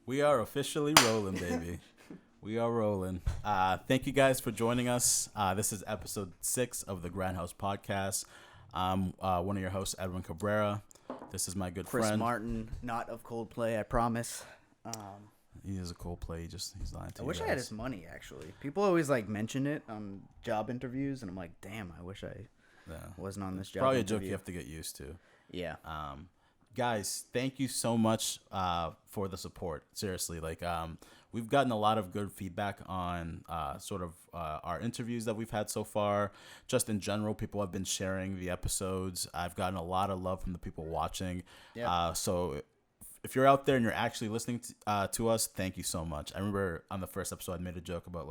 We are officially rolling, baby. We are rolling. Thank you guys for joining us. This is episode 6 of the Grindhouse Podcast. I'm one of your hosts, Edwin Cabrera. This is my good Chris friend. Martin, not of Coldplay, I promise. He is a Coldplay. He's lying to I you wish I guys. had his money, actually. People always mention it on job interviews, and I'm like, damn, I wish I wasn't on this job Probably interview. a joke you have to get used to. Yeah. Guys, thank you so much for the support. Seriously, we've gotten a lot of good feedback on our interviews that we've had so far. Just in general, people have been sharing the episodes. I've gotten a lot of love from the people watching. Yeah. So if you're out there and you're actually listening to us, thank you so much. I remember on the first episode, I made a joke about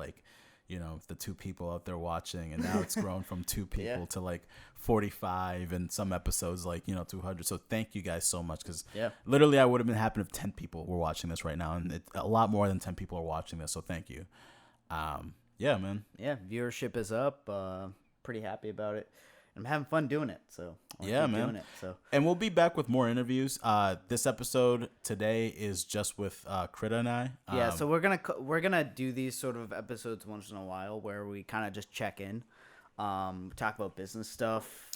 the 2 people out there watching, and now it's grown from 2 people to 45, and some episodes 200. So thank you guys so much, because literally I would have been happy if 10 people were watching this right now, and a lot more than 10 people are watching this. So thank you. Yeah, man. Yeah, viewership is up. Pretty happy about it. I'm having fun doing it, so I'll yeah, keep man. doing it, so. And we'll be back with more interviews. This episode today is just with Krita and I. So we're gonna do these sort of episodes once in a while where we kind of just check in, talk about business stuff.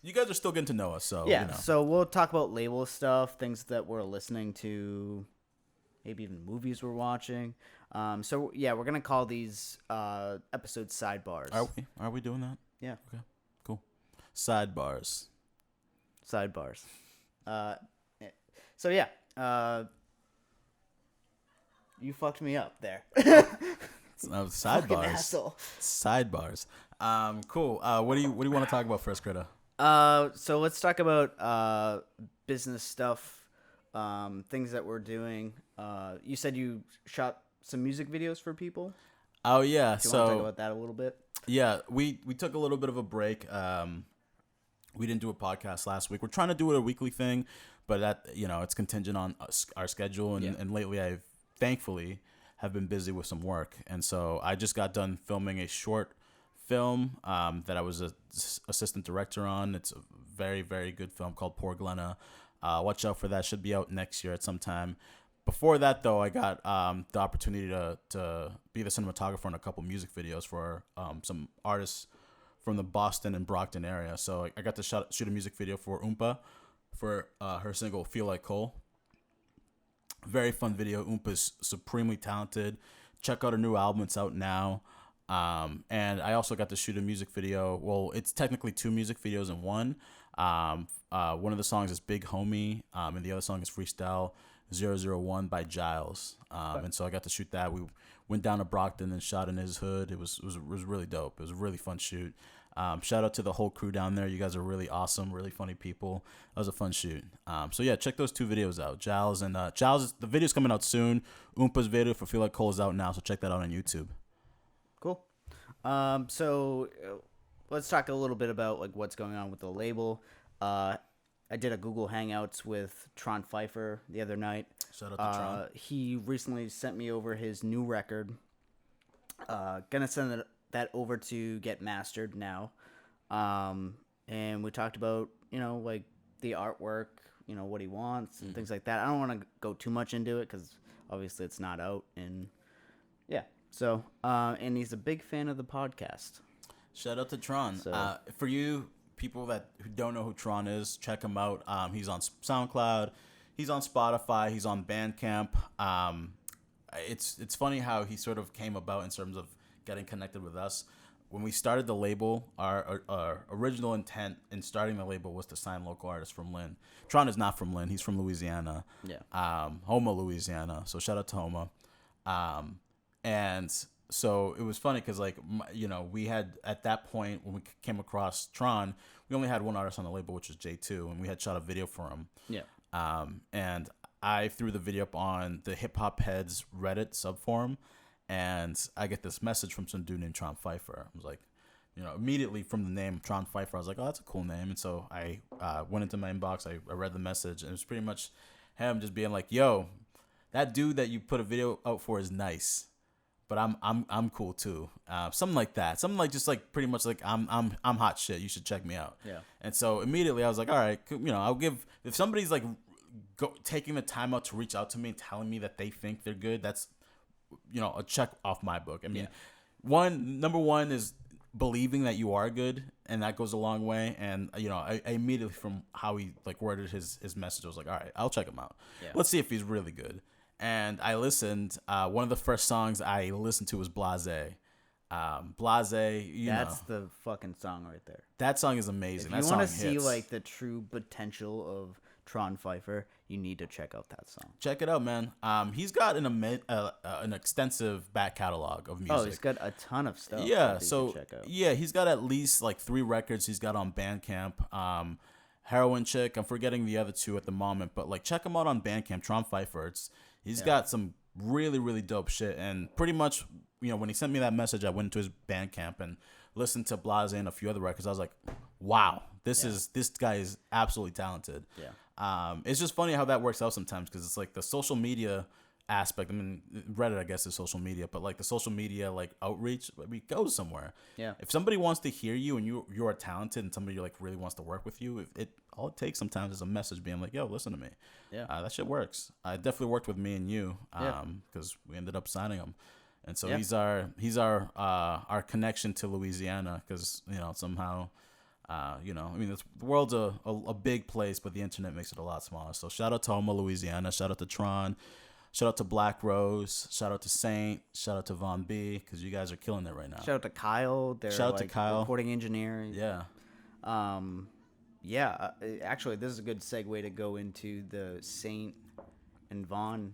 You guys are still getting to know us, so So we'll talk about label stuff, things that we're listening to, maybe even movies we're watching. We're gonna call these episodes sidebars. Are we doing that? Yeah. Okay. Cool. Sidebars. You fucked me up there. Sidebars. Fucking asshole. Sidebars. Cool. What do you want to talk about first, Krita? So let's talk about business stuff, things that we're doing. You said you shot some music videos for people. Oh yeah. Do you want to talk about that a little bit? Yeah, we took a little bit of a break. We didn't do a podcast last week. We're trying to do it a weekly thing, but that it's contingent on our schedule. And lately, I've thankfully have been busy with some work, and so I just got done filming a short film that I was a assistant director on. It's a very, very good film called Poor Glenna. Watch out for that. Should be out next year at some time. Before that, though, I got the opportunity to be the cinematographer in a couple music videos for some artists from the Boston and Brockton area. So I got to shoot a music video for Oompa for her single Feel Like Coal. Very fun video. Oompa's supremely talented. Check out her new album. It's out now. And I also got to shoot a music video. Well, it's technically 2 music videos in one. One of the songs is Big Homie, and the other song is Freestyle 001 by JAYZ. And so I got to shoot that. We went down to Brockton and shot in his hood. It was really dope. It was a really fun shoot. Shout out to the whole crew down there. You guys are really awesome, really funny people. That was a fun shoot. So yeah, check those 2 videos out. JAYZ and JAYZ. The video's coming out soon. Oompa's video for Feel Like Coal is out now, so check that out on YouTube. Cool. Let's talk a little bit about what's going on with the label. I did a Google Hangouts with Tron Pfeiffer the other night. Shout out to Tron. He recently sent me over his new record. Gonna send that over to get mastered now. And we talked about, the artwork, what he wants and things like that. I don't want to go too much into it because obviously it's not out. And yeah. So, and he's a big fan of the podcast. Shout out to Tron. So, for you people who don't know who Tron is, check him out. He's on SoundCloud. He's on Spotify. He's on Bandcamp. It's funny how he sort of came about in terms of getting connected with us. When we started the label, our original intent in starting the label was to sign local artists from Lynn. Tron is not from Lynn. He's from Louisiana. Yeah. Houma, Louisiana. So shout out to Houma. And so it was funny because, we had, at that point, when we came across Tron, we only had one artist on the label, which was J2, and we had shot a video for him. Yeah. And I threw the video up on the Hip Hop Heads Reddit subforum, and I get this message from some dude named Tron Pfeiffer. I was like, immediately from the name Tron Pfeiffer, I was like, oh, that's a cool name. And so I went into my inbox, I read the message, and it was pretty much him just being like, yo, that dude that you put a video out for is nice, but I'm cool too. Something like that. Something pretty much I'm hot shit. You should check me out. Yeah. And so immediately I was like, all right, I'll give, if somebody's taking the time out to reach out to me and telling me that they think they're good, that's, a check off my book. I mean, number one is believing that you are good, and that goes a long way. And I immediately, from how he like worded his message, I was like, all right, I'll check him out. Let's see if he's really good. And I listened. One of the first songs I listened to was Blase. Blase, that's the fucking song right there. That song is amazing. If you want to see like the true potential of Tron Pfeiffer, you need to check out that song. Check it out, man. He's got an extensive back catalog of music. Oh, he's got a ton of stuff. Yeah, so he's got at least like 3 records he's got on Bandcamp. Heroin Chick, I'm forgetting the other 2 at the moment, but like check him out on Bandcamp. Tron Pfeiffer. He's got some really, really dope shit, and pretty much, when he sent me that message, I went to his Bandcamp and listened to Blase and a few other records. I was like, wow, this guy is absolutely talented. Yeah. It's just funny how that works out sometimes, because it's like the social media aspect. I mean, Reddit, I guess, is social media, but like the social media like outreach, it goes somewhere. Yeah. If somebody wants to hear you and you are talented, and somebody like really wants to work with you, all it takes sometimes is a message being like, yo, listen to me. Yeah. That shit works. It definitely worked with me and you, because we ended up signing him. And so he's our connection to Louisiana, because somehow, I mean, the world's a big place, but the internet makes it a lot smaller. So shout out to Houma, Louisiana. Shout out to Tron. Shout out to Black Rose. Shout out to Saint. Shout out to Von B, because you guys are killing it right now. Shout out to Kyle. Shout out to Kyle, recording engineer. Yeah. Actually, this is a good segue to go into the Saint and Von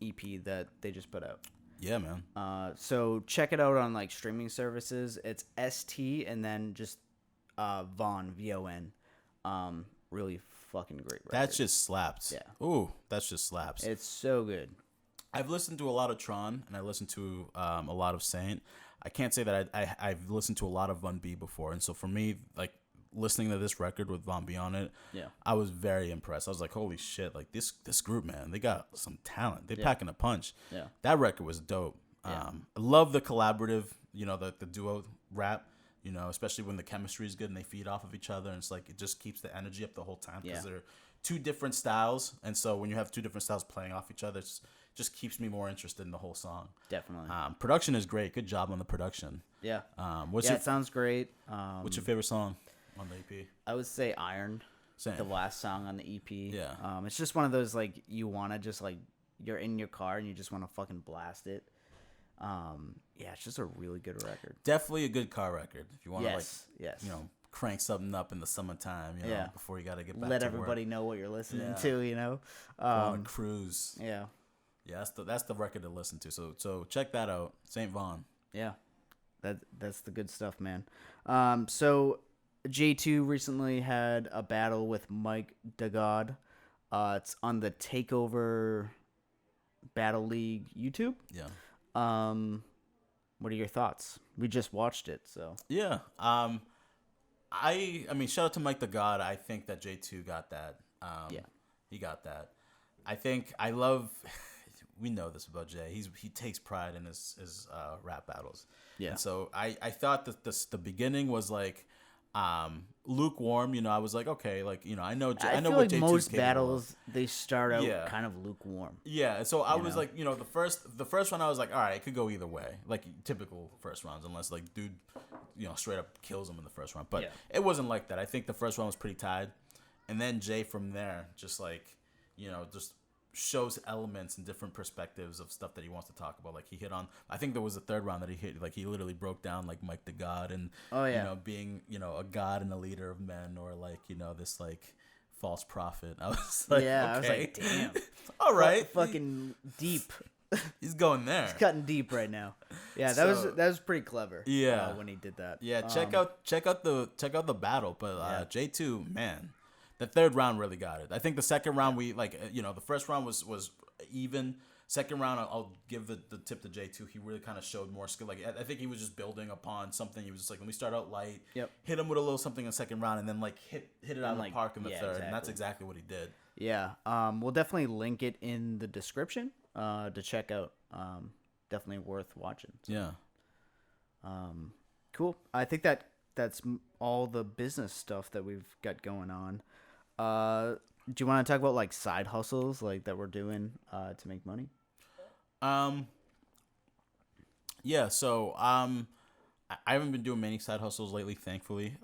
EP that they just put out. Yeah, man. So check it out on like streaming services. It's ST and then just Von, VON. Really fucking great record. That just slaps. Yeah. Ooh, that just slaps. It's so good. I've listened to a lot of Tron, and I listened to a lot of Saint. I can't say that I've listened to a lot of Von B before, and so for me, like, listening to this record with Von B on it, I was very impressed. I was like, holy shit, like this group, man, they got some talent. They packing a punch. Yeah. That record was dope. I love the collaborative, the duo rap, especially when the chemistry is good and they feed off of each other, and it's like it just keeps the energy up the whole time, because they're 2 different styles, and so when you have 2 different styles playing off each other, it just keeps me more interested in the whole song. Definitely. Production is great. Good job on the production. Yeah. It sounds great. What's your favorite song on the EP? I would say Iron. Same. The last song on the EP. Yeah. It's just one of those, like, you want to just, like, you're in your car and you just want to fucking blast it. It's just a really good record. Definitely a good car record. If you want to, crank something up in the summertime, before you got to get back Let to everybody work. know what you're listening to, Go on a cruise. Yeah. Yeah, that's the record to listen to. So check that out. St. Von. Yeah. That's the good stuff, man. So J2 recently had a battle with Mike DeGod. It's on the Takeover Battle League YouTube. Yeah. What are your thoughts? We just watched it, so. Yeah. I mean, shout out to Mike DeGod. I think that J2 got that. He got that. I love. We know this about Jay. He takes pride in his rap battles. Yeah. And so I thought that the beginning was like lukewarm. I was like, okay, like, I know I know what like J2's most battles they start out kind of lukewarm. Yeah. And so I was like, the first one I was like, all right, it could go either way, like typical first rounds, unless like dude, straight up kills him in the first round. But it wasn't like that. I think the first round was pretty tied, and then Jay from there just like, just shows elements and different perspectives of stuff that he wants to talk about. Like he hit on, I think there was a third round that he hit, like he literally broke down like Mike the God and being a god and a leader of men, or like this like false prophet. I was like, I was like, damn. All right, fucking deep. He's going there. He's cutting deep right now. Yeah, that was pretty clever. Yeah, when he did that. Yeah, check out the battle. But J2, man. The third round really got it. I think the second round the first round was even. Second round, I'll give the tip to J2. He really kind of showed more skill. Like I think he was just building upon something. He was just like, let me start out light. Yep. Hit him with a little something in the second round, and then like hit it out of the park in the third. Exactly. And that's exactly what he did. Yeah. We'll definitely link it in the description to check out. Definitely worth watching. So. Yeah. Cool. I think that's all the business stuff that we've got going on. Do you want to talk about like side hustles like that we're doing to make money? Yeah. So I haven't been doing many side hustles lately, thankfully.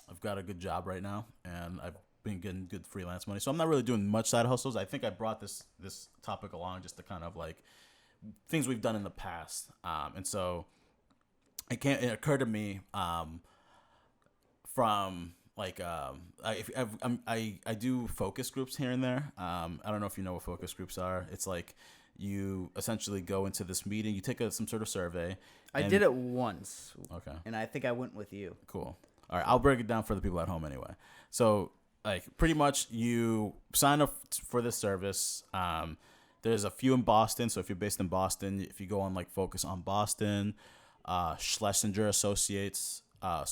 I've got a good job right now, and I've been getting good freelance money. So I'm not really doing much side hustles. I think I brought this topic along just to kind of like things we've done in the past. And so it occurred to me from like I do focus groups here and there. I don't know if you know what focus groups are. It's like you essentially go into this meeting, you take some sort of survey. I did it once. Okay. And I think I went with you. Cool. All right, I'll break it down for the people at home anyway. So, like, pretty much you sign up for this service. There's a few in Boston. So if you're based in Boston, if you go on like Focus on Boston, Schlesinger Associates. I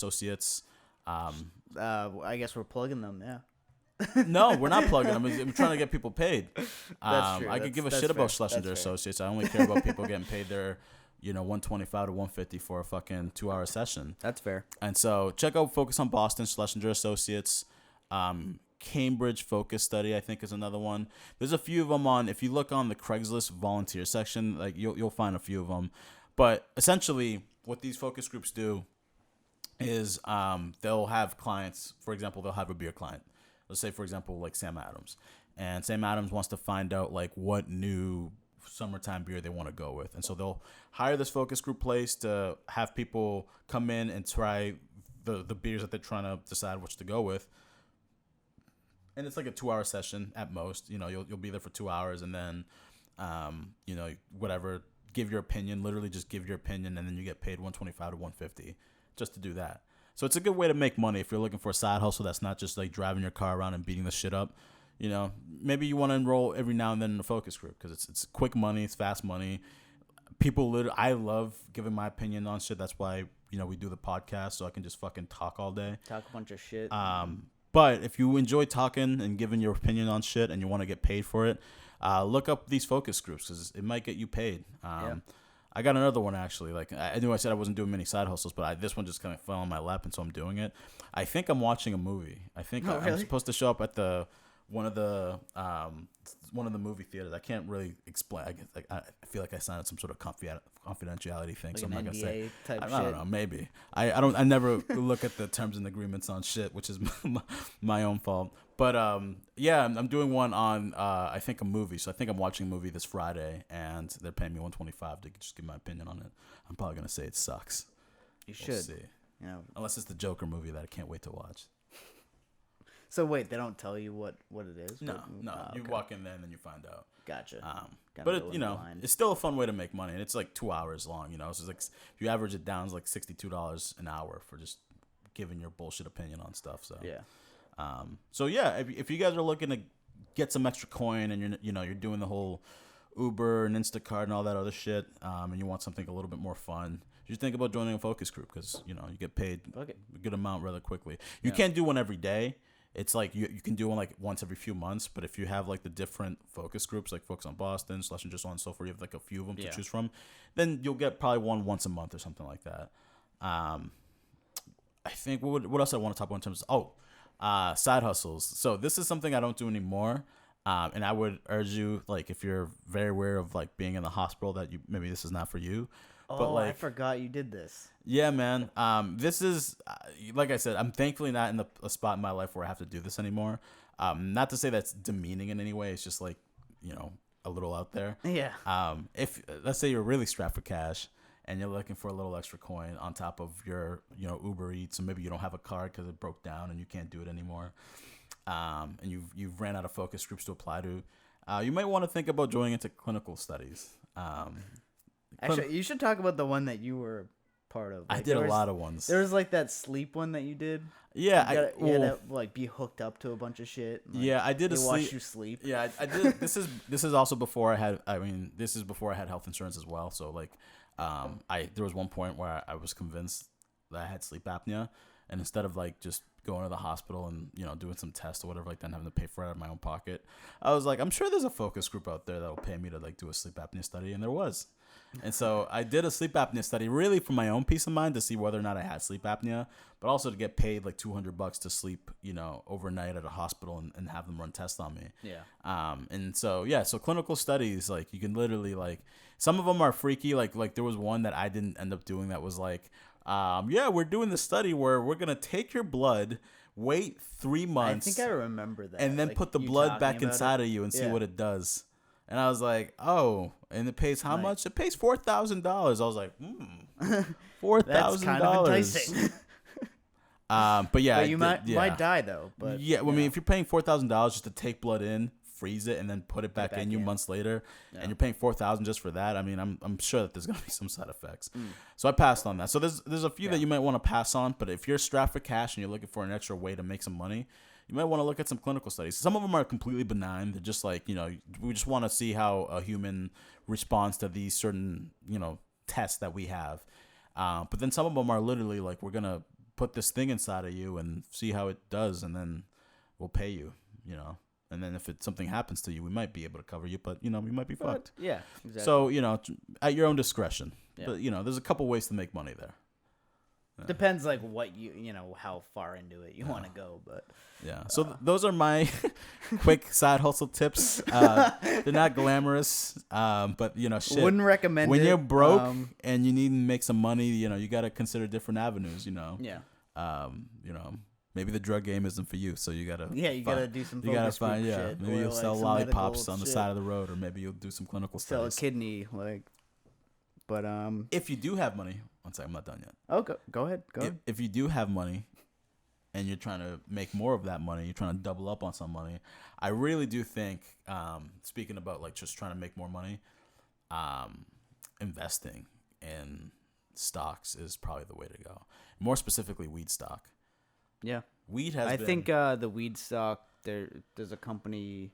guess we're plugging them. Yeah. No, we're not plugging them. I'm trying to get people paid. That's true. I could give a shit about Schlesinger Associates. I only care about people getting paid their, $125 to $150 for a fucking 2-hour session. That's fair. And so check out Focus on Boston, Schlesinger Associates. Cambridge Focus Study, I think, is another one. There's a few of them on. If you look on the Craigslist volunteer section, like you'll find a few of them. But essentially, what these focus groups do is they'll have clients. For example, they'll have a beer client. Let's say, for example, like Sam Adams. And Sam Adams wants to find out like what new summertime beer they want to go with. And so they'll hire this focus group place to have people come in and try the beers that they're trying to decide which to go with. And it's like a 2-hour session at most. You'll be there for 2 hours and then, whatever, give your opinion, literally just give your opinion. And then you get paid $125 to $150 just to do that. So it's a good way to make money if you're looking for a side hustle that's not just like driving your car around and beating the shit up. Maybe you want to enroll every now and then in a focus group because it's quick money, it's fast money. I love giving my opinion on shit. That's why, we do the podcast so I can just fucking talk all day. Talk a bunch of shit. But if you enjoy talking and giving your opinion on shit and you want to get paid for it, look up these focus groups because it might get you paid. Yeah. I got another one actually. Like I knew I said I wasn't doing many side hustles, but this one just kind of fell on my lap, and so I'm doing it. I think I'm watching a movie. I think I'm supposed to show up at one of the movie theaters. I can't really explain. I feel like I signed some sort of confidentiality thing, like so I'm not gonna say. I don't know. Maybe I never look at the terms and agreements on shit, which is my own fault. But yeah, I'm doing one on I think a movie. So I think I'm watching a movie this Friday, and they're paying me $125 to just give my opinion on it. I'm probably gonna say it sucks. You should. See. Unless it's the Joker movie that I can't wait to watch. So wait, they don't tell you what it is? No. You walk in there and then you find out. Gotcha. But it's still a fun way to make money, and it's like 2 hours long. So it's like if you average it down, it's like $62 an hour for just giving your bullshit opinion on stuff. So yeah. So yeah, if you guys are looking to get some extra coin and you're doing the whole Uber and Instacart and all that other shit, and you want something a little bit more fun, you think about joining a focus group because you get paid a good amount rather quickly. You can't do one every day. It's like you can do one like once every few months, but if you have like the different focus groups, like Focus on Boston, Schlesinger, so on and so forth, you have like a few of them to choose from, then you'll get probably one once a month or something like that. I think what else I want to talk about in terms of side hustles. So this is something I don't do anymore, and I would urge you, like, if you're very aware of like being in the hospital, that maybe this is not for you. But I forgot you did this. Yeah, man. This is, like I said, I'm thankfully not in a spot in my life where I have to do this anymore. Not to say that's demeaning in any way. It's just like, a little out there. Yeah. If let's say you're really strapped for cash and you're looking for a little extra coin on top of your, Uber Eats, and maybe you don't have a card because it broke down and you can't do it anymore, and you've ran out of focus groups to apply to, you might want to think about joining into clinical studies. Actually, you should talk about the one that you were part of. Like, I did a lot of ones. There was like that sleep one that you did. Yeah, you had to like be hooked up to a bunch of shit. Like, yeah, I did a sleep. Watch you sleep. Yeah, I did. This is also before I had. This is before I had health insurance as well. So like, there was one point where I was convinced that I had sleep apnea, and instead of like just going to the hospital and doing some tests or whatever like that, and having to pay for it out of my own pocket, I was like, I'm sure there's a focus group out there that will pay me to like do a sleep apnea study, and there was. And so I did a sleep apnea study, really for my own peace of mind, to see whether or not I had sleep apnea, but also to get paid like $200 to sleep, overnight at a hospital and have them run tests on me. Yeah. And so so clinical studies, like you can literally some of them are freaky. Like there was one that I didn't end up doing that was like, we're doing the study where we're gonna take your blood, wait 3 months. I think I remember that. And then put the blood back inside of you and see what it does. And I was like, oh, and it pays how much? It pays $4,000. I was like, $4,000. That's kind of enticing. But yeah, but you might die though. But yeah, well, I mean, if you're paying $4,000 just to take blood in, freeze it, and then put it back in you months later, and you're paying $4,000 just for that, I mean, I'm sure that there's gonna be some side effects. So I passed on that. So there's a few that you might want to pass on, but if you're strapped for cash and you're looking for an extra way to make some money, you might want to look at some clinical studies. Some of them are completely benign. They're just like, we just want to see how a human responds to these certain, tests that we have. But then some of them are literally like, we're going to put this thing inside of you and see how it does, and then we'll pay you, And then if something happens to you, we might be able to cover you, but, we might be fucked. Yeah, exactly. So, at your own discretion. Yeah. But, there's a couple ways to make money there. Depends like what how far into it you want to go, but so those are my quick side hustle tips. They're not glamorous, but shit, wouldn't recommend when it. You're broke and you need to make some money. You got to consider different avenues. Maybe the drug game isn't for you, so you gotta gotta do some focus group shit. Maybe you'll sell lollipops on the side of the road, or maybe you'll do some clinical studies. Sell a kidney, but if you do have money, one second, I'm not done yet. Oh, go ahead. If you do have money, and you're trying to make more of that money, you're trying to double up on some money, I really do think, speaking about just trying to make more money, investing in stocks is probably the way to go. More specifically, weed stock. Yeah, weed has. I think the weed stock there's a company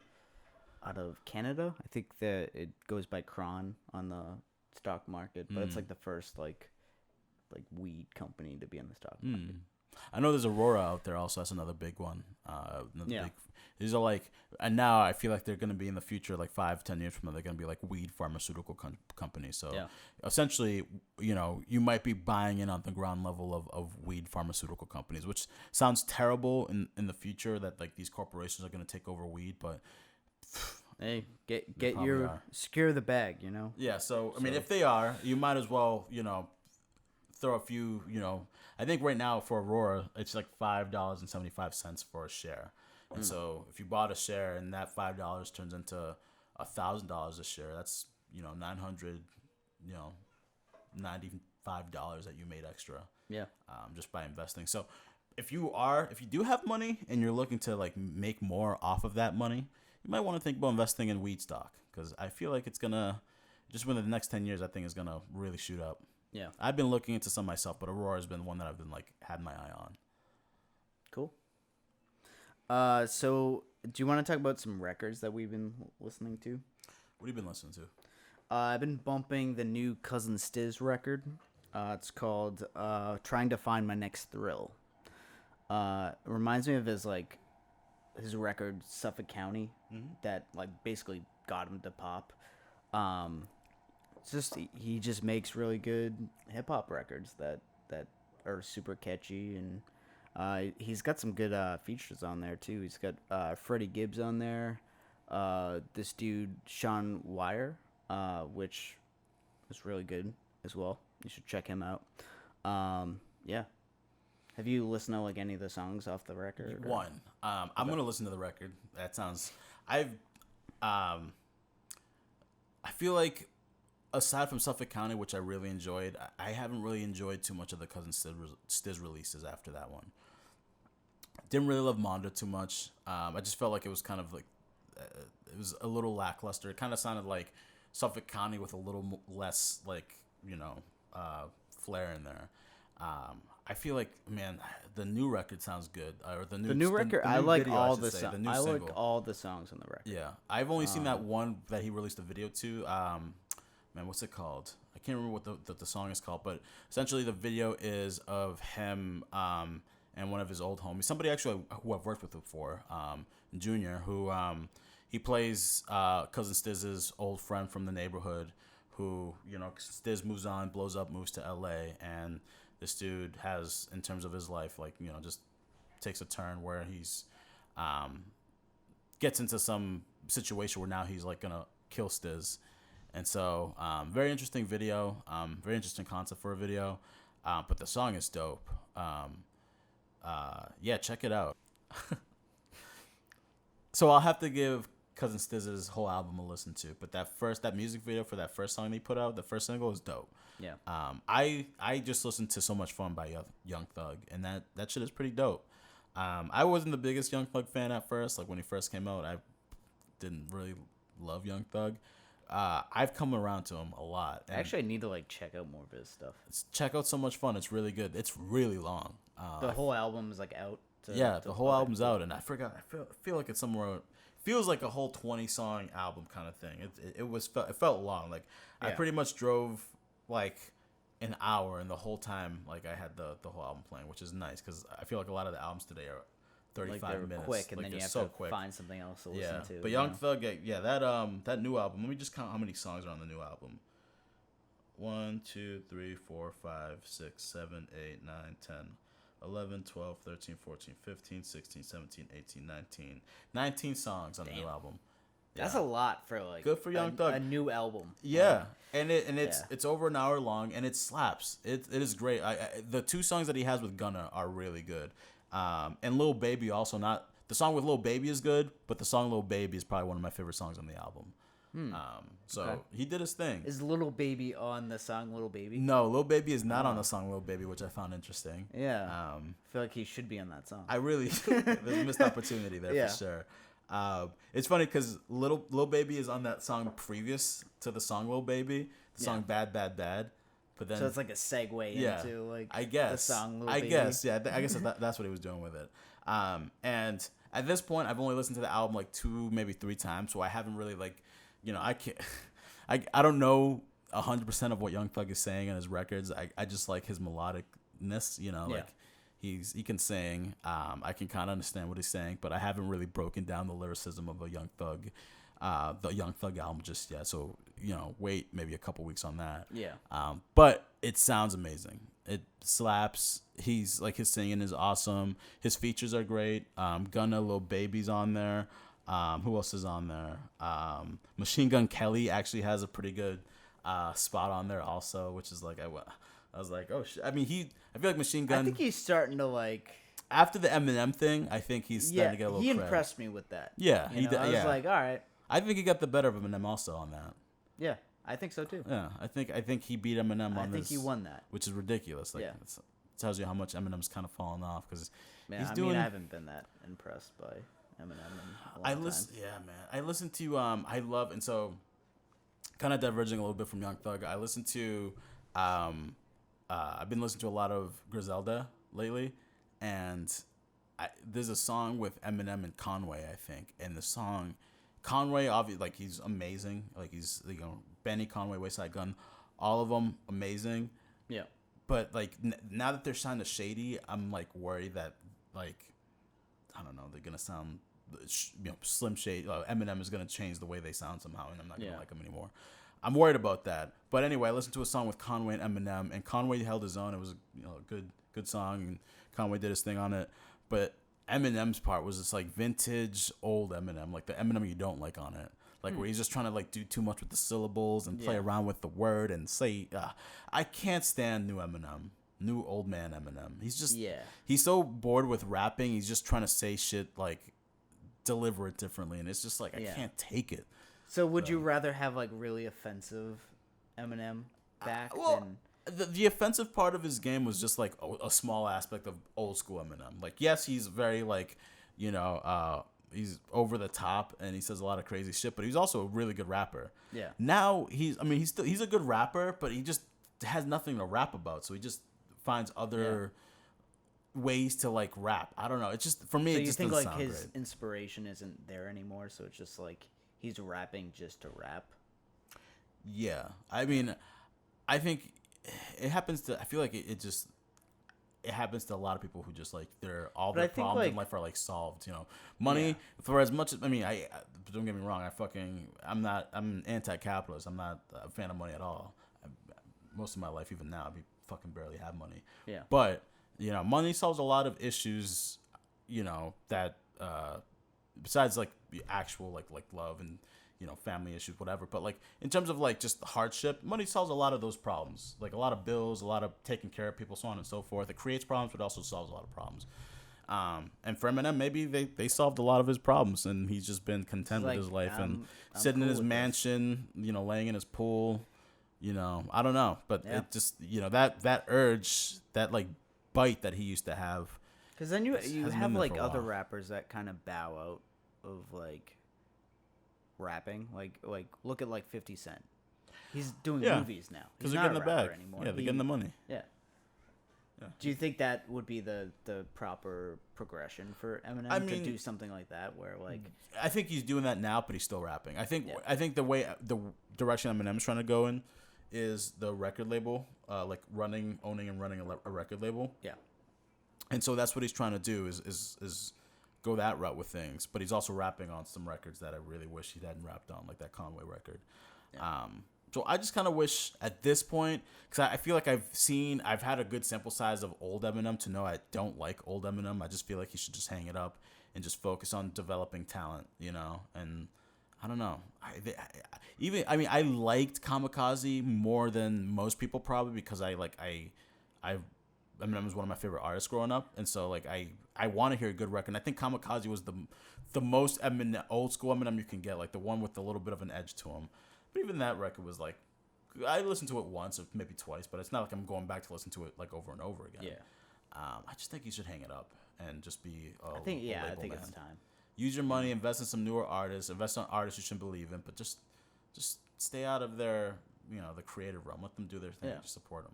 out of Canada. I think that it goes by Cron on the stock market, but it's like the first like weed company to be in the stock market. I know there's Aurora out there also. That's another big one. These are and now I feel like they're going to be in the future, 5-10 years from now, they're going to be weed pharmaceutical companies. So essentially, you might be buying in on the ground level of weed pharmaceutical companies, which sounds terrible in the future that these corporations are going to take over weed, but hey, get secure the bag, Yeah. So I mean, if they are, you might as well, throw a few, I think right now for Aurora, it's $5.75 for a share. And so if you bought a share and that $5 turns into $1,000 a share, that's, $900, $95 that you made extra. Yeah. Just by investing. So if you do have money and you're looking to make more off of that money, you might want to think about investing in weed stock, because I feel like it's going to, just within the next 10 years, I think is going to really shoot up. Yeah. I've been looking into some myself, but Aurora has been one that I've been had my eye on. Cool. So do you want to talk about some records that we've been listening to? What have you been listening to? I've been bumping the new Cousin Stizz record. It's called Trying to Find My Next Thrill. It reminds me of his record Suffolk County, that basically got him to pop. It's just he just makes really good hip hop records that are super catchy, and he's got some good features on there too. He's got Freddie Gibbs on there, this dude Sean Wire, which is really good as well. You should check him out. Yeah. Have you listened to any of the songs off the record? One. I'm gonna listen to the record. That sounds. I feel like, aside from Suffolk County, which I really enjoyed, I haven't really enjoyed too much of the Cousin Stizz releases after that one. Didn't really love Mondo too much. I just felt like it was kind of it was a little lackluster. It kind of sounded like Suffolk County with a little less flair in there. I feel like, man, the new record sounds good. Or the new record, I like all the songs. I like all the songs on the record. Yeah, I've only seen that one that he released a video to. Man, what's it called? I can't remember what the song is called, but essentially the video is of him and one of his old homies, somebody actually who I've worked with before, Junior, who he plays Cousin Stizz's old friend from the neighborhood, who, Stizz moves on, blows up, moves to LA, and this dude has, in terms of his life, like, just takes a turn where he's gets into some situation where now he's like gonna kill Stizz. And so very interesting video, very interesting concept for a video, but the song is dope. Yeah, check it out. So I'll have to give Cousin Stizz's whole album a listen to, but that music video for that first song they put out, the first single, is dope. Yeah. I just listened to So Much Fun by Young Thug, and that shit is pretty dope. I wasn't the biggest Young Thug fan at first. Like, when he first came out, I didn't really love Young Thug. I've come around to him a lot. Actually, I need to like check out more of his stuff. Check out So Much Fun. It's really good. It's really long. The whole album is like out. The whole album's out, and I forgot. I feel like it's somewhere. Feels like a whole 20-song album kind of thing. It felt long. Like, I pretty much drove like an hour, and the whole time, like, I had the whole album playing, which is nice because I feel like a lot of the albums today are 35 minutes. Quick, and like, then you have to find something else to listen to. But Young Thug, that new album. Let me just count how many songs are on the new album. 1, 2, 3, 4, 5, 6, 7, 8, 9, 10, 11, 12, 13, 14, 15, 16, 17, 18, 19. 19 songs on the new album. Yeah. That's a lot for like good for Young Thug. A new album. Yeah, and it's over an hour long, and it slaps. It is great. The two songs that he has with Gunna are really good. And Lil Baby also not. The song with Lil Baby is good, but the song Lil Baby is probably one of my favorite songs on the album. So he did his thing. Is Lil Baby on the song Lil Baby? No, Lil Baby is not on the song Lil Baby, which I found interesting. Yeah. I feel like he should be on that song. I really there's a missed opportunity there for sure. It's funny because Lil Baby is on that song previous to the song Lil Baby, the song Bad Bad Bad. But then, so it's like a segue into like the song Lil Baby. I guess that's what he was doing with it. And at this point, I've only listened to the album like 2, maybe 3 times, so I haven't really like, I can't, I don't know 100% of what Young Thug is saying in his records. I just like his melodicness, like he can sing. I can kind of understand what he's saying, but I haven't really broken down the lyricism of a Young Thug, the Young Thug album just yet. So wait maybe a couple weeks on that. Yeah. But it sounds amazing. It slaps. He's like, his singing is awesome. His features are great. Gunna, Lil Baby's on there. Who else is on there? Machine Gun Kelly actually has a pretty good spot on there also, which is like I was like, oh shit. I mean, I feel like Machine Gun. I think he's starting to like. After the Eminem thing, I think he's starting to get a little. He cred. Impressed me with that. Yeah, I was like, all right. I think he got the better of Eminem also on that. Yeah, I think so too. Yeah, I think he beat Eminem on this. I think he won that, which is ridiculous. Like, it tells you how much Eminem's kind of fallen off because I haven't been that impressed by Eminem in a long time. Yeah, man. I listen to I love, and so kind of diverging a little bit from Young Thug. I listen to I've been listening to a lot of Griselda lately, and there's a song with Eminem and Conway, I think, and the song. Conway, obviously, like, he's amazing. Like, he's, Benny, Conway, Wayside Gun, all of them amazing. Yeah. But, like, now that they're signed to Shady, I'm, like, worried that, like, I don't know, they're going to sound, Slim Shady, Eminem is going to change the way they sound somehow, and I'm not going to like them anymore. I'm worried about that. But anyway, I listened to a song with Conway and Eminem, and Conway held his own. It was a good song, and Conway did his thing on it. But Eminem's part was just like vintage old Eminem, like the Eminem you don't like on it, like where he's just trying to like do too much with the syllables and play around with the word and say. I can't stand new Eminem, new old man Eminem. He's just he's so bored with rapping. He's just trying to say shit, like deliver it differently, and it's just like I can't take it. So would you rather have like really offensive Eminem back than? The offensive part of his game was just like a small aspect of old school Eminem. Like, yes, he's very like, he's over the top and he says a lot of crazy shit, but he's also a really good rapper. Yeah. Now he's a good rapper, but he just has nothing to rap about. So he just finds other ways to like rap. I don't know. It's just, for me, it just doesn't sound great. So you think like his inspiration isn't there anymore? So it's just like he's rapping just to rap? Yeah. I mean, I think it happens to, I feel like it just, it happens to a lot of people who just like all But their I think, problems in like- life are like solved. You know, money for as much as I don't get me wrong. I'm an anti-capitalist. I'm not a fan of money at all. Most of my life, even now, I fucking barely have money. Yeah. But you know, money solves a lot of issues. You know that besides like the actual like love and you know family issues, whatever. But like in terms of like just hardship, money solves a lot of those problems. Like a lot of bills, a lot of taking care of people, so on and so forth. It creates problems, but also solves a lot of problems. And for Eminem, maybe they solved a lot of his problems, and he's just been content with his life and sitting in his mansion, you know, laying in his pool. You know, I don't know, but it just you know that urge, that like bite that he used to have. Because then you have like other rappers that kind of bow out of like rapping, like look at like 50 Cent. He's doing movies now. Because He's they're not getting the a rapper bag anymore. Yeah, they're getting the money. Yeah. Yeah. Do you think that would be the proper progression for Eminem to do something like that, where like I think he's doing that now, but he's still rapping. I think the direction Eminem's trying to go in is the record label, like owning and running a record label. Yeah. And so that's what he's trying to do is go that route with things, but he's also rapping on some records that I really wish he hadn't rapped on, like that Conway record. Yeah. So I just kind of wish at this point, because I feel like I've had a good sample size of old Eminem to know I don't like old Eminem. I just feel like he should just hang it up and just focus on developing talent, you know? And I don't know. I liked Kamikaze more than most people probably because Eminem was one of my favorite artists growing up. And so like I want to hear a good record. And I think Kamikaze was the most Eminem, old school Eminem you can get, like the one with a little bit of an edge to him. But even that record was like, I listened to it once or maybe twice, but it's not like I'm going back to listen to it like over and over again. Yeah. I just think you should hang it up and just be I think it's time. Use your money, invest in some newer artists, invest in artists you should believe in, but just stay out of their, you know, the creative realm. Let them do their thing. Yeah. Just support them.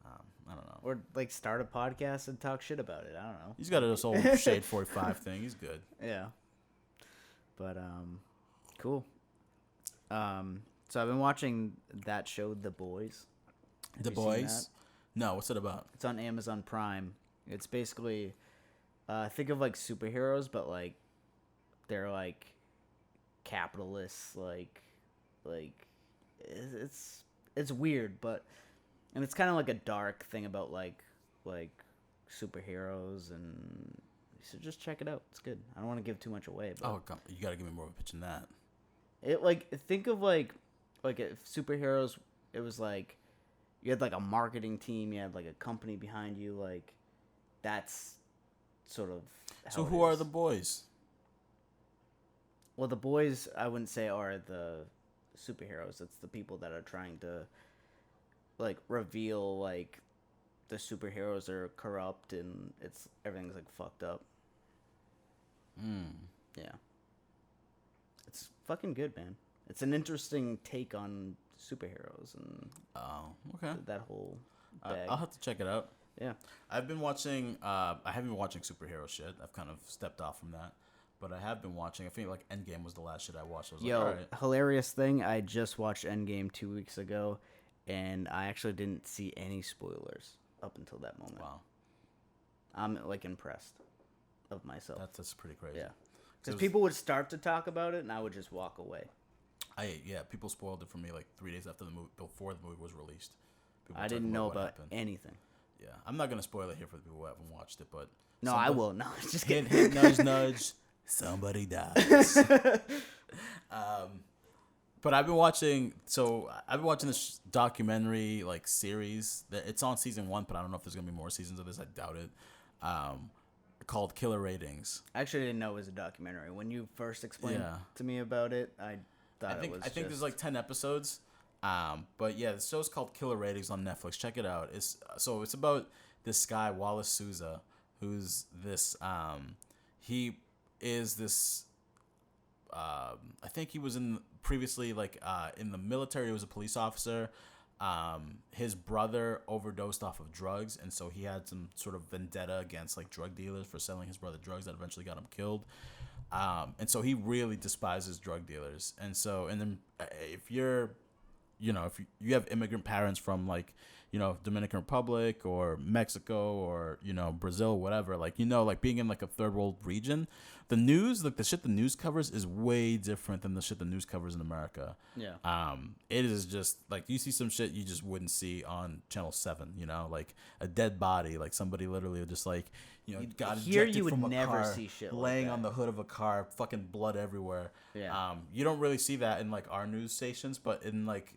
I don't know. Or like start a podcast and talk shit about it. I don't know. He's got this whole Shade 45 thing. He's good. Yeah. But cool. So I've been watching that show, The Boys. The Boys? No, what's it about? It's on Amazon Prime. It's basically think of like superheroes, but like they're like capitalists, like it's weird, but and it's kind of like a dark thing about like superheroes, and so just check it out. It's good. I don't want to give too much away. But you got to give me more of a pitch than that. It like think of like if superheroes, it was like you had like a marketing team, you had like a company behind you, like that's sort of how So who are the boys? Well, the boys I wouldn't say are the superheroes. It's the people that are trying to like reveal like the superheroes are corrupt and everything's like fucked up. Yeah. It's fucking good, man. It's an interesting take on superheroes and that whole bag. I'll have to check it out. Yeah. I've been watching I haven't been watching superhero shit. I've kind of stepped off from that. But I have been watching. I think like Endgame was the last shit I watched. I was like, all right. Hilarious thing. I just watched Endgame 2 weeks ago, and I actually didn't see any spoilers up until that moment. Wow. I'm like impressed of myself. That's pretty crazy. Yeah. Because people would start to talk about it, and I would just walk away. People spoiled it for me like 3 days after before the movie was released. I didn't know about anything. Yeah, I'm not gonna spoil it here for the people who haven't watched it, but no, I will. No, just kidding. Hint, nudge, nudge. Somebody dies. But I've been watching this documentary like series. It's on season 1, but I don't know if there's gonna be more seasons of this. I doubt it. Called Killer Ratings. I actually didn't know it was a documentary. When you first explained to me about it, I think there's like 10 episodes. But yeah, the show's called Killer Ratings on Netflix. Check it out. It's about this guy Wallace Souza, who's this he is this I think he was previously in the military. He was a police officer. His brother overdosed off of drugs, and so he had some sort of vendetta against like drug dealers for selling his brother drugs that eventually got him killed. And so he really despises drug dealers. And then if you have immigrant parents from like Dominican Republic or Mexico or, Brazil, whatever, like, like being in like a third world region, the news, like the shit the news covers is way different than the shit the news covers in America. Yeah. It is just like you see some shit you just wouldn't see on Channel 7, like a dead body, like somebody literally just like, got here ejected you would from a never car, see shit laying like on the hood of a car, fucking blood everywhere. Yeah. You don't really see that in like our news stations, but in like,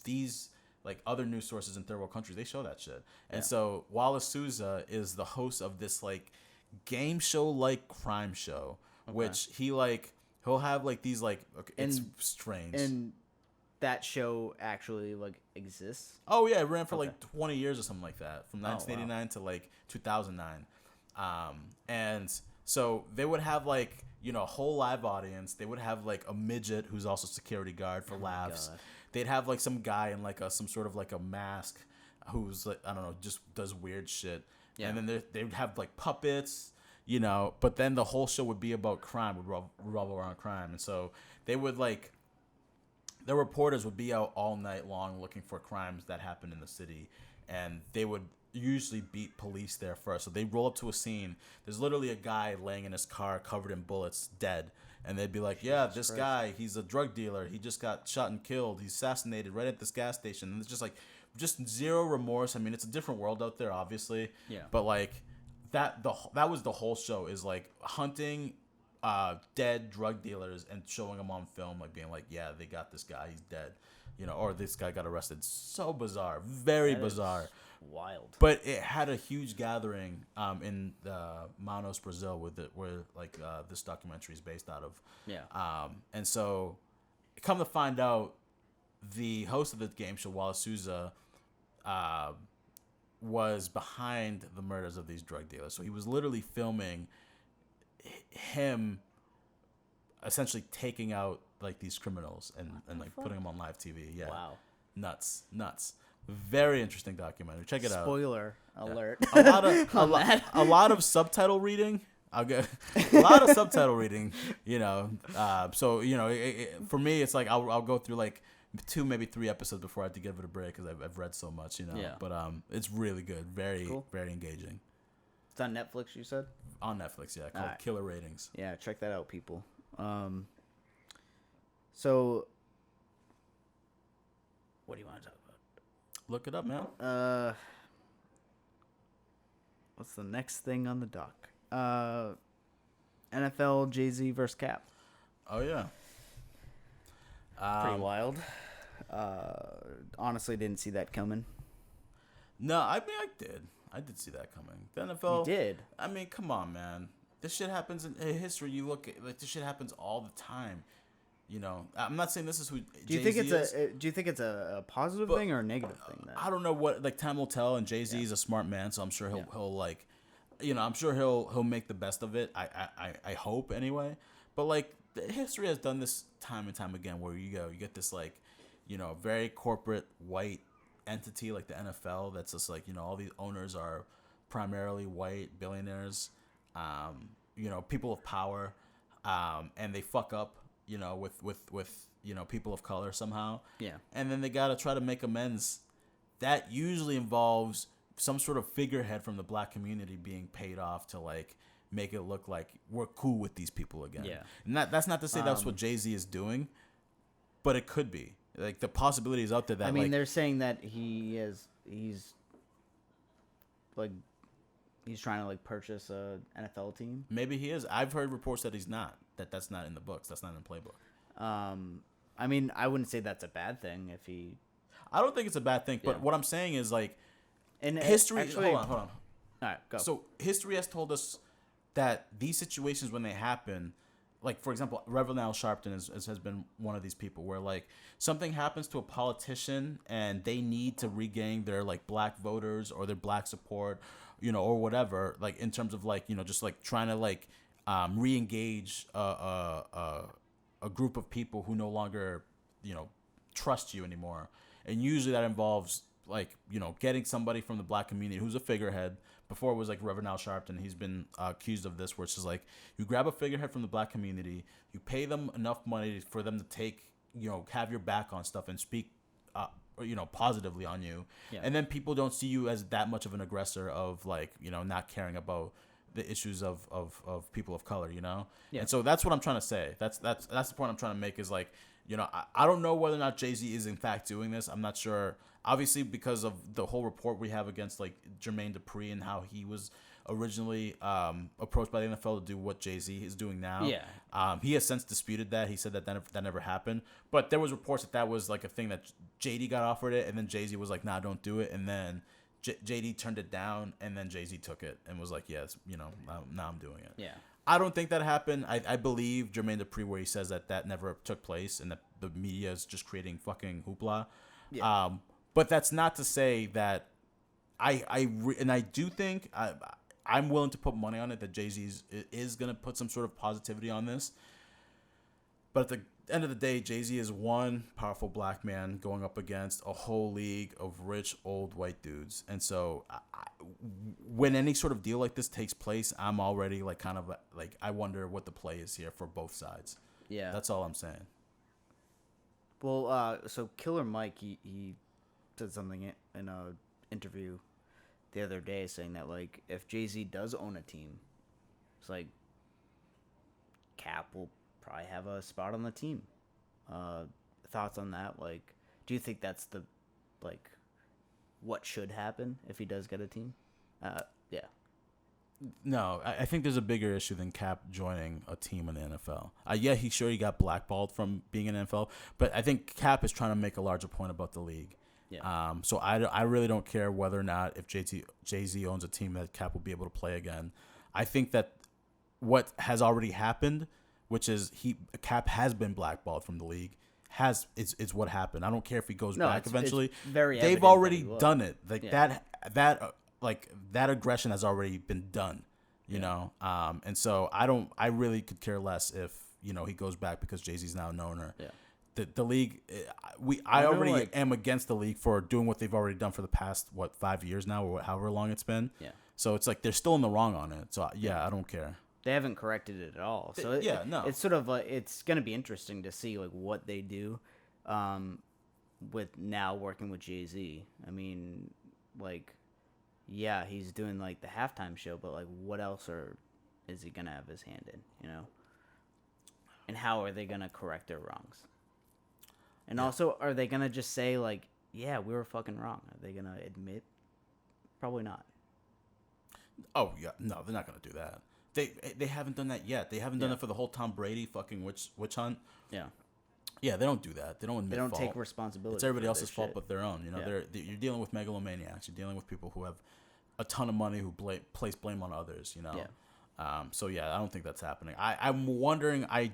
these like other news sources in third world countries, they show that shit. And so Wallace Souza is the host of this like game show like crime show, which he'll have like these like it's strange. And that show actually like exists? Oh yeah, it ran for like 20 years or something like that, from 1989 to like 2009. And so they would have like a whole live audience. They would have like a midget who's also security guard for laughs. They'd have like some guy in like some sort of like a mask who's like, I don't know, just does weird shit. Yeah. And then they would have like puppets, but then the whole show would be about crime, would revolve around crime. And so they would like, the reporters would be out all night long looking for crimes that happened in the city, and they would usually beat police there first. So they roll up to a scene. There's literally a guy laying in his car covered in bullets, dead. And they'd be like, yeah, this guy, he's a drug dealer. He just got shot and killed. He's assassinated right at this gas station. And it's just like, just zero remorse. I mean, it's a different world out there, obviously. Yeah. But like, that was the whole show, is like hunting dead drug dealers and showing them on film, like being like, yeah, they got this guy, he's dead, or this guy got arrested. So bizarre, very bizarre, wild. But it had a huge gathering in Manaus, Brazil, where this documentary is based out of. Yeah. And so, come to find out, the host of the game show, Wallace Souza, was behind the murders of these drug dealers. So he was literally filming him essentially taking out like these criminals and like putting them on live TV. Yeah. Wow. Nuts. Very interesting documentary. Check it out. Spoiler alert. A lot of subtitle reading. I'll get a lot of subtitle reading. So for me, it's like I'll go through like 2, maybe 3 episodes before I have to give it a break, because I've read so much. Yeah. But it's really good. Very cool. Very engaging. It's on Netflix, you said? On Netflix, yeah. Called Killer Ratings. Yeah, check that out, people. So, what do you want to talk about? Look it up, man. What's the next thing on the dock? NFL JAYZ versus Cap. Oh yeah. Pretty wild. Honestly, didn't see that coming. No, I mean I did. I did see that coming. The NFL. You did. I mean, come on, man. This shit happens in history. You look at like this shit happens all the time. I'm not saying this is who. Do you think it's a positive thing or a negative thing? Then? I don't know what. Like, time will tell. And JAYZ is a smart man, so I'm sure he'll like, I'm sure he'll make the best of it. I hope anyway. But like, history has done this time and time again, where you get this like, very corporate white entity like the NFL that's just like, all these owners are primarily white billionaires, people of power, and they fuck up, with people of color somehow. Yeah. And then they got to try to make amends. That usually involves some sort of figurehead from the black community being paid off to like make it look like we're cool with these people again. Yeah. And that's not to say that's what JAYZ is doing, but it could be. Like, the possibility is out there that, I mean, like, they're saying that he's trying to like purchase a NFL team. Maybe he is. I've heard reports that he's not. That's not in the books. That's not in the playbook. I mean, I wouldn't say that's a bad thing if he. I don't think it's a bad thing, but what I'm saying is like, and history. Actually, hold on. All right, go. So history has told us that these situations, when they happen, like, for example, Reverend Al Sharpton has been one of these people where like something happens to a politician and they need to regain their like black voters or their black support, or whatever, like in terms of like, just like trying to like re-engage a group of people who no longer, trust you anymore. And usually that involves like, getting somebody from the black community who's a figurehead. Before it was like Reverend Al Sharpton. He's been accused of this, where it's just like you grab a figurehead from the black community, you pay them enough money for them to take, have your back on stuff and speak positively on you, and then people don't see you as that much of an aggressor of like not caring about the issues of people of color, and so that's what I'm trying to say. That's the point I'm trying to make is like I don't know whether or not JAYZ is in fact doing this. I'm not sure. Obviously, because of the whole report we have against like Jermaine Dupri and how he was originally approached by the NFL to do what JAYZ is doing now. Yeah. He has since disputed that. He said that never happened. But there was reports that was like a thing that JD got offered it, and then JAYZ was like, "Nah, don't do it." And then JD turned it down, and then JAYZ took it and was like, "Yes, now I'm doing it." Yeah. I don't think that happened. I believe Jermaine Dupri where he says that never took place and that the media is just creating fucking hoopla. Yeah. But that's not to say that I do think I'm willing to put money on it that JAYZ is going to put some sort of positivity on this. But at the end of the day, JAYZ is one powerful black man going up against a whole league of rich old white dudes. And so when any sort of deal like this takes place, I'm already like kind of like I wonder what the play is here for both sides. Yeah. That's all I'm saying. Well, so Killer Mike, he said something in a interview the other day saying that like if JAYZ does own a team, it's like Cap will probably have a spot on the team. Thoughts on that? Like, do you think that's the like what should happen if he does get a team? Yeah. No, I think there's a bigger issue than Cap joining a team in the NFL. Yeah, he got blackballed from being in the NFL, but I think Cap is trying to make a larger point about the league. Yeah. So I really don't care whether or not if JAYZ owns a team that Cap will be able to play again. I think that what has already happened, which is Cap has been blackballed from the league, is what happened. I don't care if he goes back eventually. It's very They've already done it. Like that aggression has already been done. You know. And so I really could care less if he goes back because JAYZ's now an owner. Yeah. The league, I already am against the league for doing what they've already done for the past 5 years now, or however long it's been. Yeah. So it's like they're still in the wrong on it. So I don't care. They haven't corrected it at all. So it's sort of it's gonna be interesting to see like what they do, with now working with JAYZ. I mean, like, yeah, he's doing like the halftime show, but like, what else is he gonna have his hand in? And how are they gonna correct their wrongs? And also, are they going to just say, like, yeah, we were fucking wrong? Are they going to admit? Probably not. Oh, yeah. No, they're not going to do that. They haven't done that yet. They haven't done it for the whole Tom Brady fucking witch hunt. Yeah. Yeah, they don't do that. They don't admit fault. They don't take responsibility. It's everybody else's fault but their own. You're dealing with megalomaniacs. You're dealing with people who have a ton of money who place blame on others, Yeah. So I don't think that's happening. I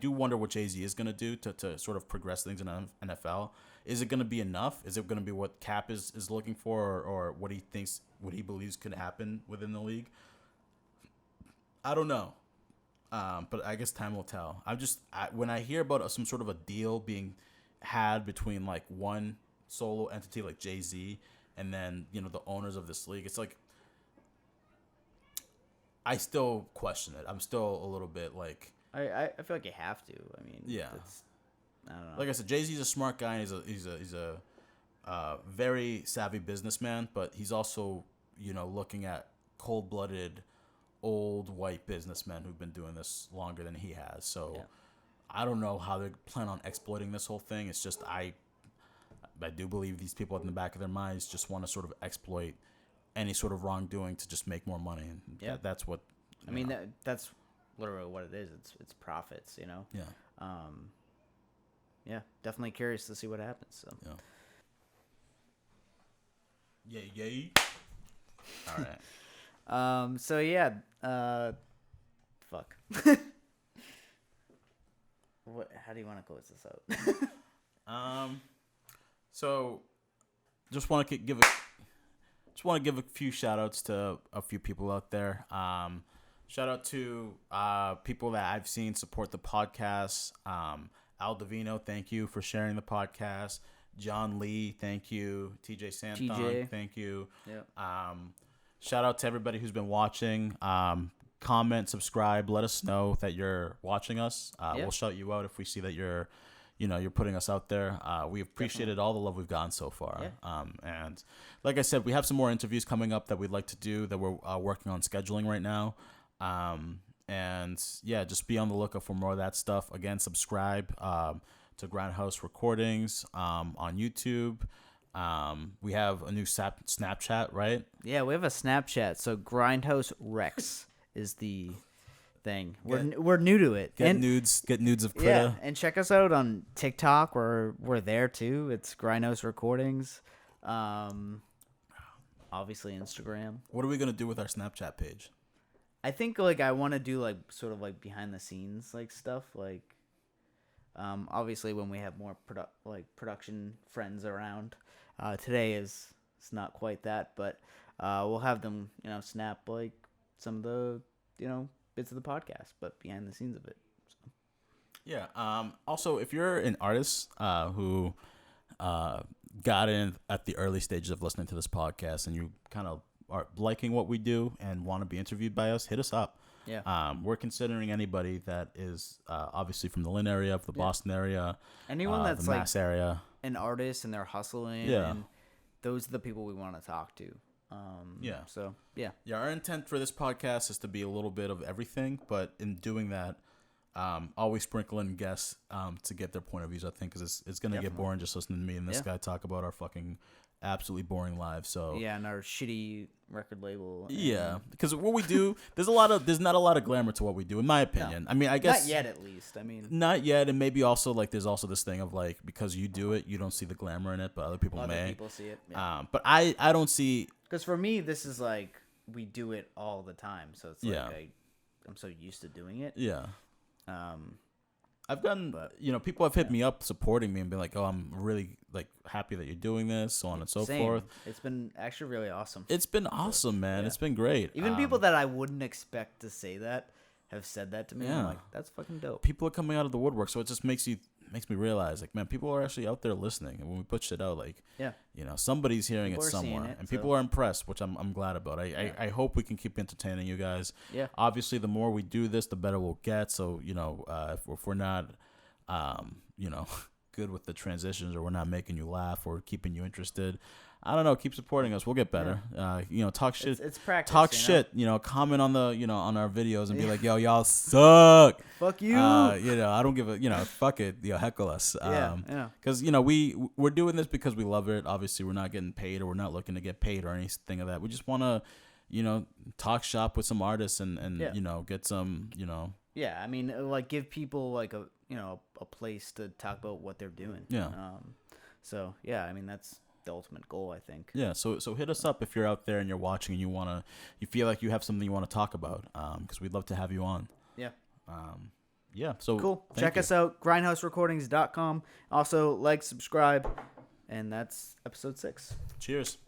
do wonder what JAYZ is going to do to sort of progress things in the NFL. Is it going to be enough? Is it going to be what Cap is looking for, or what he believes could happen within the league? I don't know. But I guess time will tell. When I hear about some sort of a deal being had between like one solo entity like JAYZ and then the owners of this league, it's like, I still question it. I'm still a little bit like... I feel like you have to. I mean... Yeah. I don't know. Like I said, JAYZ's a smart guy. And he's a very savvy businessman, but he's also, looking at cold-blooded, old white businessmen who've been doing this longer than he has. So I don't know how they plan on exploiting this whole thing. It's just I do believe these people in the back of their minds just want to sort of exploit any sort of wrongdoing to just make more money, and that's what I mean. That's literally what it is. It's profits, Yeah. Definitely curious to see what happens. So. Yeah. Yay. All right. So yeah. Fuck. What? How do you want to close this out? So, just want to give a few shout outs to a few people out there. Shout out to people that I've seen support the podcast. Al Davino, thank you for sharing the podcast. John Lee, thank you. TJ Santhon, thank you. Yep. Shout out to everybody who's been watching. Comment, subscribe, let us know that you're watching us. We'll shout you out if we see that you're you're putting us out there. We appreciated all the love we've gotten so far. And like I said, we have some more interviews coming up that we'd like to do that we're working on scheduling right now. And yeah, just be on the lookout for more of that stuff. Again, subscribe to Grindhouse Recordings on YouTube. We have a new Snapchat, right? Yeah, we have a Snapchat. So Grindhouse Rex is the thing. We're new to it. Get nudes of Critta. Yeah, and check us out on TikTok. We're there too. It's Grindhouse Recordings. Obviously Instagram. What are we gonna do with our Snapchat page? I think I want to do sort of behind the scenes stuff obviously when we have more production friends around. Today it's not quite that, but we'll have them snap some of the bits of the podcast, but behind the scenes of it. So. Yeah. Also, if you're an artist who got in at the early stages of listening to this podcast and you kind of are liking what we do and want to be interviewed by us, hit us up. Yeah. We're considering anybody that is obviously from the Lynn area, the Boston area, anyone that's the Mass area, an artist and they're hustling. Yeah. And those are the people we want to talk to. So yeah. Our intent for this podcast is to be a little bit of everything, but in doing that, always sprinkle in guests to get their point of views. I think because it's gonna get boring just listening to me and this guy talk about our fucking absolutely boring lives. So yeah, and our shitty record label. Yeah, because what we do, there's not a lot of glamour to what we do, in my opinion. No. I mean, I guess not yet, at least. I mean, not yet, and maybe also there's also this thing of because you do it, you don't see the glamour in it, but other people may. Other people see it. Yeah. But I don't see. Because for me, this is we do it all the time, so it's I'm so used to doing it. Yeah. I've gotten, people have hit me up supporting me and been like, oh, I'm really happy that you're doing this, so on and so forth. It's been actually really awesome. It's been awesome, man. Yeah. It's been great. Even people that I wouldn't expect to say that have said that to me. Yeah. I'm like, that's fucking dope. People are coming out of the woodwork, so it just makes me realize, man, people are actually out there listening. And when we put shit out, somebody's hearing it somewhere. And people are impressed, which I'm glad about. I hope we can keep entertaining you guys. Yeah. Obviously, the more we do this, the better we'll get. So, if we're not, good with the transitions, or we're not making you laugh or keeping you interested, I don't know. Keep supporting us. We'll get better. Talk shit. It's practice. Talk shit. Comment on the on our videos and be like, yo, y'all suck. Fuck you. I don't give a fuck it. Heckle us. Because we're doing this because we love it. Obviously, we're not getting paid, or we're not looking to get paid or anything of that. We just want to, talk shop with some artists and get some Yeah, I mean, give people a place to talk about what they're doing. Yeah. So yeah, I mean that's the ultimate goal, I think. Yeah, so hit us up if you're out there and you're watching and you feel like you have something you want to talk about, because we'd love to have you on. Yeah. So cool. Check us out, grindhouserecordings.com. Also, subscribe, and that's episode 6. Cheers.